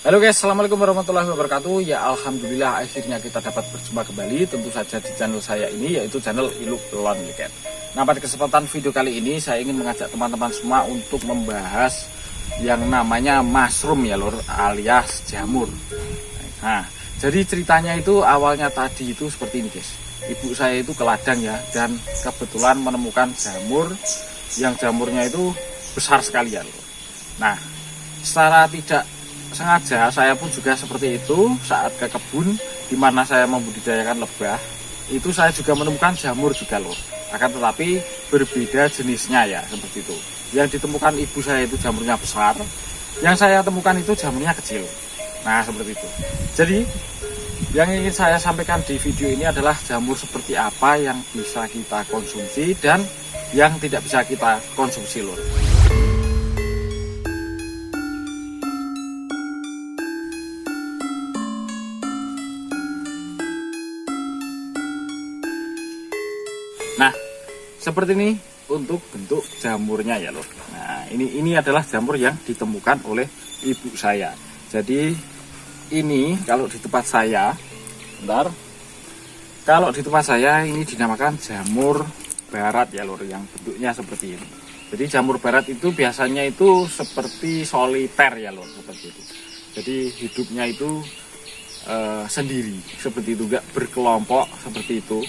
Halo guys, assalamualaikum warahmatullahi wabarakatuh. Ya alhamdulillah akhirnya kita dapat berjumpa kembali, tentu saja di channel saya ini, yaitu channel Iluk Lonely Cat. Nah, pada kesempatan video kali ini saya ingin mengajak teman-teman semua untuk membahas yang namanya mushroom ya lor, alias jamur. Nah, jadi ceritanya itu awalnya tadi itu seperti ini guys. Ibu saya itu ke ladang ya, dan kebetulan menemukan jamur yang jamurnya itu besar sekali ya lor. Nah, secara tidak sengaja saya pun juga seperti itu saat ke kebun di mana saya membudidayakan lebah. Itu saya juga menemukan jamur juga loh. Akan tetapi berbeda jenisnya ya, seperti itu. Yang ditemukan ibu saya itu jamurnya besar, yang saya temukan itu jamurnya kecil. Nah, seperti itu. Jadi yang ingin saya sampaikan di video ini adalah jamur seperti apa yang bisa kita konsumsi dan yang tidak bisa kita konsumsi loh. Nah, seperti ini untuk bentuk jamurnya ya lor. Nah, ini adalah jamur yang ditemukan oleh ibu saya. Jadi ini kalau di tempat saya, bentar. Kalau di tempat saya ini dinamakan jamur barat ya lor, yang bentuknya seperti ini. Jadi jamur barat itu biasanya itu seperti soliter ya lor, seperti itu. Jadi hidupnya itu sendiri, seperti itu, enggak berkelompok seperti itu.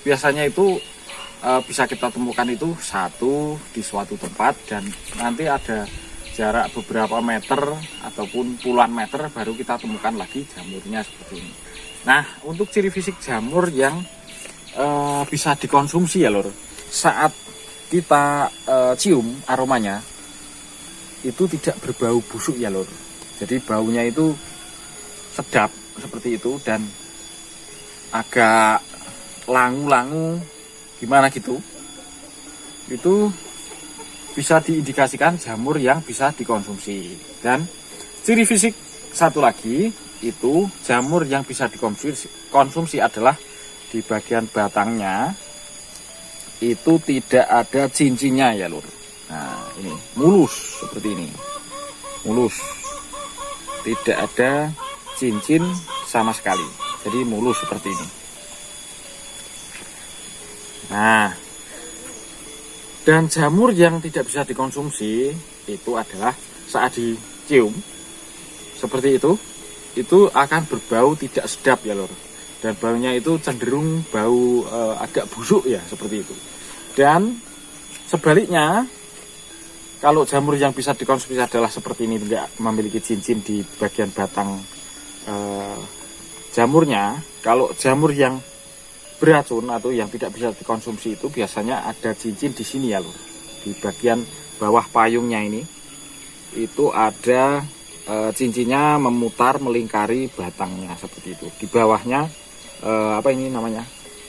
Biasanya itu bisa kita temukan itu satu di suatu tempat, dan nanti ada jarak beberapa meter ataupun puluhan meter baru kita temukan lagi jamurnya seperti ini. Nah, untuk ciri fisik jamur yang bisa dikonsumsi ya lor, saat kita cium aromanya itu tidak berbau busuk ya lor. Jadi baunya itu sedap seperti itu dan agak langu-langu gimana gitu. Itu bisa diindikasikan jamur yang bisa dikonsumsi. Dan ciri fisik satu lagi itu jamur yang bisa dikonsumsi adalah di bagian batangnya itu tidak ada cincinnya ya lur. Nah, ini mulus seperti ini, mulus, tidak ada cincin sama sekali. Jadi mulus seperti ini. Nah, dan jamur yang tidak bisa dikonsumsi itu adalah saat dicium seperti itu akan berbau tidak sedap ya lor. Dan baunya itu cenderung bau agak busuk ya, seperti itu. Dan sebaliknya, kalau jamur yang bisa dikonsumsi adalah seperti ini, tidak memiliki cincin di bagian batang jamurnya. Kalau jamur yang beracun atau yang tidak bisa dikonsumsi itu biasanya ada cincin di sini ya lor. Di bagian bawah payungnya ini itu ada cincinnya memutar melingkari batangnya seperti itu. Di bawahnya apa ini namanya?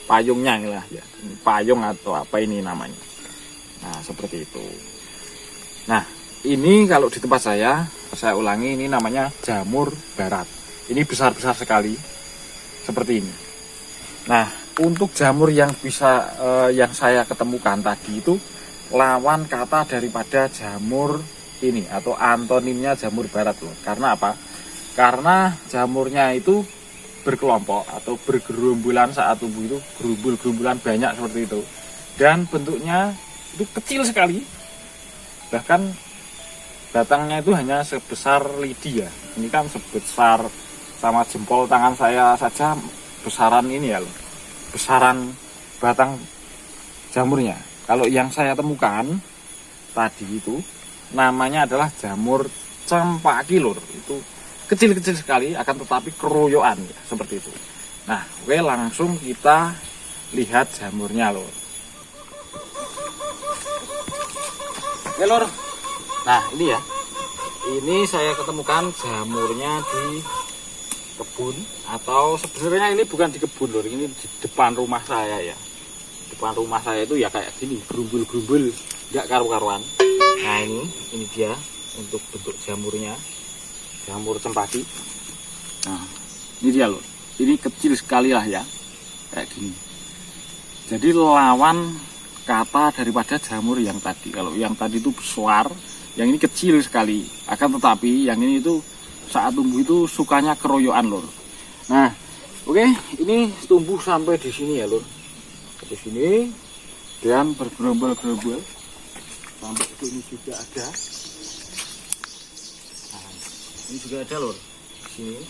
Payungnya lah ya. Payung atau apa ini namanya. Nah, seperti itu. Nah, ini kalau di tempat saya ulangi, ini namanya jamur barat. Ini besar-besar sekali. Seperti ini. Nah, untuk jamur yang bisa yang saya ketemukan tadi itu lawan kata daripada jamur ini atau antonimnya jamur barat loh. Karena apa? Karena jamurnya itu berkelompok atau bergerombolan saat tumbuh itu, gerumbul-gerumbulan banyak seperti itu. Dan bentuknya itu kecil sekali. Bahkan batangnya itu hanya sebesar lidi ya. Ini kan sebesar sama jempol tangan saya saja besaran ini ya loh, besaran batang jamurnya. Kalau yang saya temukan tadi itu namanya adalah jamur cempaki lur. Itu kecil-kecil sekali akan tetapi keroyokan ya, seperti itu. Nah, oke, langsung kita lihat jamurnya lur. Oke lur. Nah, ini ya. Ini saya ketemukan jamurnya di kebun, atau sebenarnya ini bukan di kebun lor, ini di depan rumah saya ya. Depan rumah saya itu ya kayak gini, gerumbul-gerumbul, nggak karu-karuan. Nah, ini dia untuk bentuk jamurnya, jamur cempaki. Nah, ini dia lor, ini kecil sekali lah ya, kayak gini. Jadi lawan kata daripada jamur yang tadi. Kalau yang tadi itu besar, Yang ini kecil sekali, akan tetapi yang ini itu saat tumbuh itu sukanya keroyokan lur. Nah, oke, ini tumbuh sampai di sini ya lur. Di sini dan bergerombol-gerombol sampai sini juga ada. Nah, ini juga ada lur. Di sini.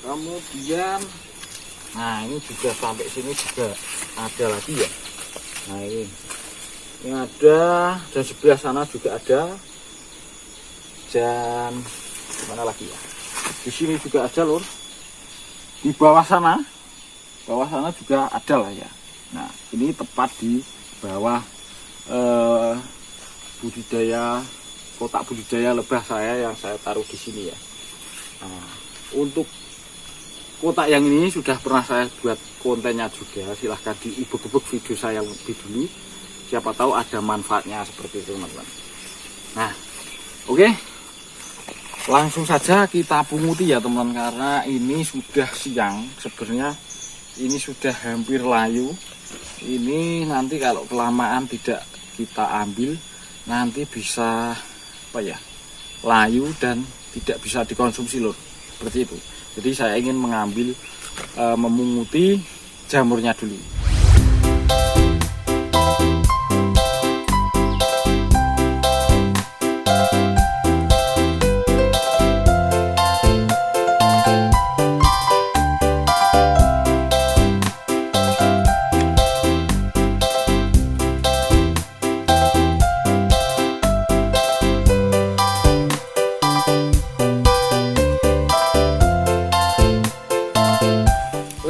Kemudian, nah ini juga sampai sini juga ada lagi ya. Nah ini ada, dan sebelah sana juga ada, dan mana lagi ya, di sini juga ada lur, di bawah sana juga ada lah ya. Nah ini tepat di bawah budidaya, kotak budidaya lebah saya yang saya taruh di sini ya. Nah, untuk kotak yang ini sudah pernah saya buat kontennya juga, silahkan diubek-ubek video saya lebih dulu, siapa tahu ada manfaatnya seperti itu teman-teman. Nah oke, langsung saja kita punguti ya teman-teman, karena ini sudah siang sebenarnya, ini sudah hampir layu. Ini nanti kalau kelamaan tidak kita ambil nanti bisa apa ya, layu dan tidak bisa dikonsumsi lur, seperti itu. Jadi saya ingin mengambil memunguti jamurnya dulu.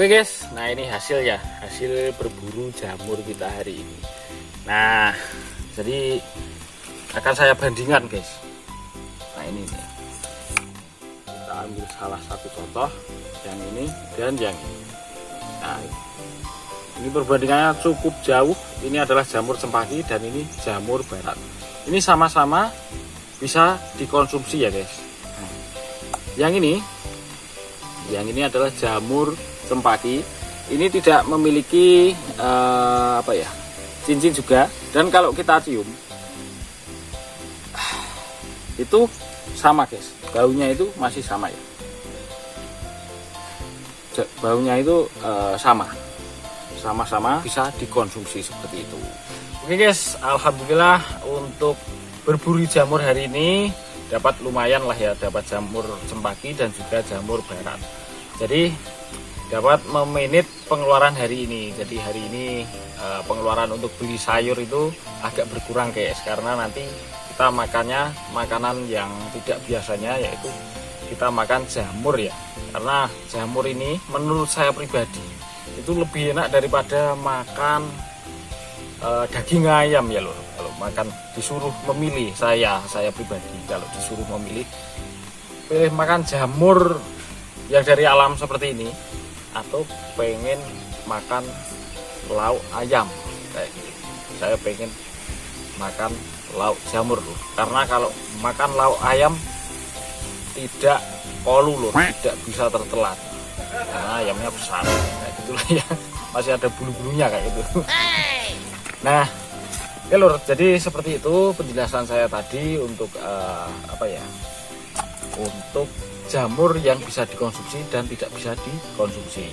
Oke guys, nah ini hasil ya, hasil berburu jamur kita hari ini. Nah, jadi akan saya bandingkan guys. Nah ini nih, kita ambil salah satu contoh, yang ini dan yang ini. Nah, ini perbandingannya cukup jauh. Ini adalah jamur cempaki dan ini jamur barat. Ini sama-sama bisa dikonsumsi ya guys. Nah, yang ini adalah jamur cempaki. Ini tidak memiliki apa ya, cincin juga, dan kalau kita cium itu sama guys, baunya itu masih sama ya, baunya itu sama-sama bisa dikonsumsi seperti itu. Oke guys, alhamdulillah untuk berburu jamur hari ini dapat lumayan lah ya, dapat jamur cempaki dan juga jamur barat. Jadi dapat memanage pengeluaran hari ini. Jadi hari ini pengeluaran untuk beli sayur itu agak berkurang guys, karena nanti kita makannya makanan yang tidak biasanya, yaitu kita makan jamur ya. Karena jamur ini menurut saya pribadi itu lebih enak daripada makan daging ayam ya loh. Kalau makan disuruh memilih, saya pribadi kalau disuruh memilih, pilih makan jamur yang dari alam seperti ini atau pengen makan lauk ayam kayak gitu. Saya pengen makan lauk jamur loh, karena kalau makan lauk ayam tidak kolu loh, tidak bisa tertelan karena ayamnya besar kayak gitulah ya, masih ada bulu-bulunya kayak gitu. Nah ya lur, jadi seperti itu penjelasan saya tadi untuk apa ya, untuk jamur yang bisa dikonsumsi dan tidak bisa dikonsumsi.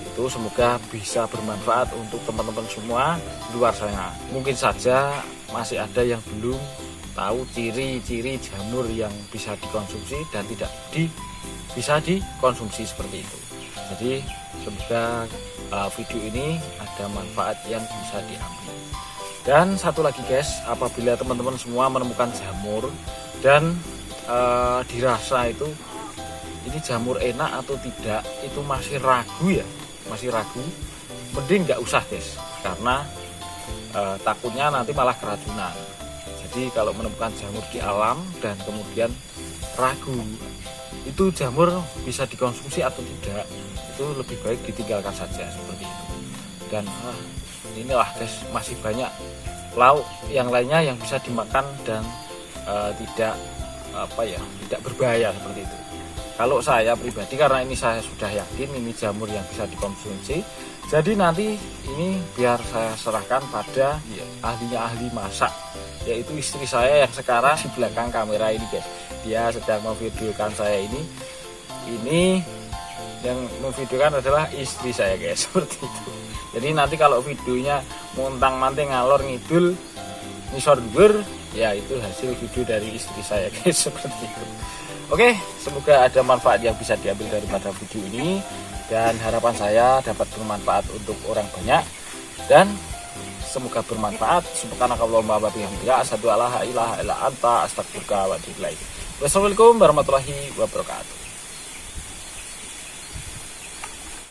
Itu semoga bisa bermanfaat untuk teman-teman semua di luar sana. Mungkin saja masih ada yang belum tahu ciri-ciri jamur yang bisa dikonsumsi dan tidak bisa dikonsumsi seperti itu. Jadi semoga video ini ada manfaat yang bisa diambil. Dan satu lagi guys, apabila teman-teman semua menemukan jamur dan dirasa itu ini jamur enak atau tidak, itu masih ragu ya, mending nggak usah guys, karena takutnya nanti malah keracunan. Jadi kalau menemukan jamur di alam dan kemudian ragu itu jamur bisa dikonsumsi atau tidak, itu lebih baik ditinggalkan saja seperti itu. Dan inilah guys, masih banyak lauk yang lainnya yang bisa dimakan dan tidak berbahaya seperti itu. Kalau saya pribadi, karena ini saya sudah yakin ini jamur yang bisa dikonsumsi, jadi nanti ini biar saya serahkan pada ahli masak yaitu istri saya yang sekarang di belakang kamera ini guys. Dia sedang memvideokan saya ini yang memvideokan adalah istri saya guys, seperti itu. Jadi nanti kalau videonya montang-manting ngalor ngidul ngisor dhuwur, ya itu hasil video dari istri saya guys, seperti itu. Oke, semoga ada manfaat yang bisa diambil daripada video ini, dan harapan saya dapat bermanfaat untuk orang banyak, dan semoga bermanfaat. Subhanakallahumma wa bihamdika asyhadu an la ilaha illa anta astaghfiruka wa atubu ilaik. Wassalamualaikum warahmatullahi wabarakatuh.